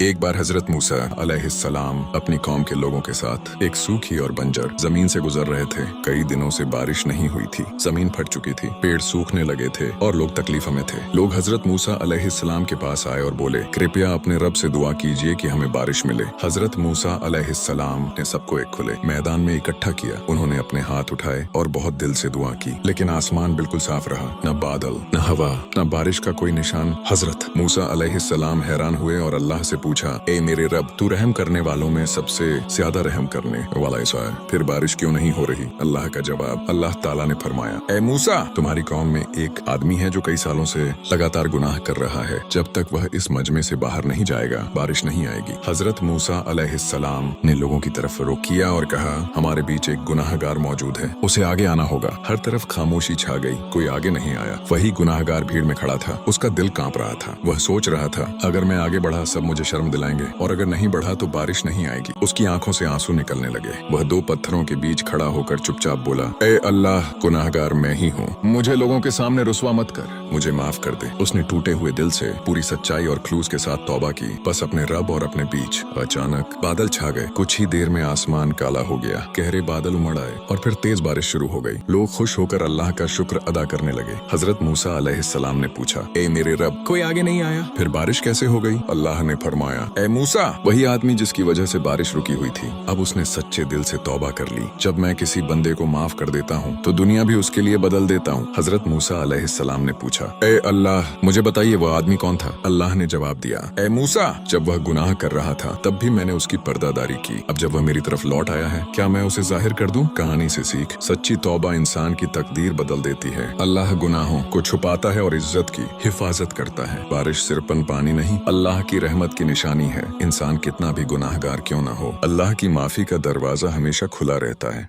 एक बार हजरत मूसा अलैहिस्सलाम अपनी कौम के लोगों के साथ एक सूखी और बंजर जमीन से गुजर रहे थे। कई दिनों से बारिश नहीं हुई थी, जमीन फट चुकी थी, पेड़ सूखने लगे थे और लोग तकलीफ में थे। लोग हजरत मूसा अलैहिस्सलाम के पास आए और बोले, कृपया अपने रब से दुआ कीजिए कि हमें बारिश मिले। हजरत मूसा अलैहिस्सलाम ने सबको एक खुले मैदान में इकट्ठा किया। उन्होंने अपने हाथ उठाए और बहुत दिल से दुआ की, लेकिन आसमान बिल्कुल साफ रहा, न बादल, न हवा, न बारिश का कोई निशान। हजरत मूसा अलैहिस्सलाम हैरान हुए और अल्लाह से पूछा, ए मेरे रब, तू रहम करने वालों में सबसे ज्यादा रहम करने वाला ऐसा है, फिर बारिश क्यों नहीं हो रही? अल्लाह का जवाब, अल्लाह ताला ने फरमाया, ए मूसा, तुम्हारी कौम में एक आदमी है जो कई सालों से लगातार गुनाह कर रहा है। जब तक वह इस मजमे से बाहर नहीं जाएगा, बारिश नहीं आएगी। हजरत मूसा अलैहिस्सलाम ने लोगों की तरफ रुख किया और कहा, हमारे बीच एक गुनाहगार मौजूद है, उसे आगे आना होगा। हर तरफ खामोशी छा गई, कोई आगे नहीं आया। वही गुनाहगार भीड़ में खड़ा था, उसका दिल कांप रहा था। वह सोच रहा था, अगर मैं आगे बढ़ा सब मुझे शर्म दिलाएंगे, और अगर नहीं बढ़ा तो बारिश नहीं आएगी। उसकी आंखों से आंसू निकलने लगे। वह दो पत्थरों के बीच खड़ा होकर चुपचाप बोला, ए अल्लाह, गुनाहगार मैं ही हूँ, मुझे लोगों के सामने रुस्वा मत कर, मुझे माफ कर दे। उसने टूटे हुए दिल से पूरी सच्चाई और खलूस के साथ तौबा की, बस अपने रब और अपने बीच। अचानक बादल छा गए। कुछ ही देर में आसमान काला हो गया, गहरे बादल उमड़ आए और फिर तेज बारिश शुरू हो गई। लोग खुश होकर अल्लाह का शुक्र अदा करने लगे। हजरत मूसा अलैहिस्सलाम ने पूछा, ए मेरे रब, कोई आगे नहीं आया, फिर बारिश कैसे हो गई? अल्लाह ने फरमाया, ए मूसा, वही आदमी जिसकी वजह से बारिश रुकी हुई थी, अब उसने सच्चे दिल से तौबा कर ली। जब मैं किसी बंदे को माफ कर देता हूँ तो दुनिया भी उसके लिए बदल देता हूँ। हजरत मूसा अलैहिस्सलाम ने पूछा, ए अल्लाह, मुझे बताइए वो आदमी कौन था? अल्लाह ने जवाब दिया, ए मूसा, जब वह गुनाह कर रहा था तब भी मैंने उसकी पर्दादारी की। अब जब वह मेरी तरफ लौट आया है, क्या मैं उसे जाहिर कर दूं? कहानी से सीख, सच्ची तौबा इंसान की तकदीर बदल देती है। अल्लाह गुनाहों को छुपाता है और इज्जत की हिफाजत करता है। बारिश सिर्फ पानी नहीं, अल्लाह की रहमत की निशानी है। इंसान कितना भी गुनाहगार क्यों ना हो, अल्लाह की माफी का दरवाजा हमेशा खुला रहता है।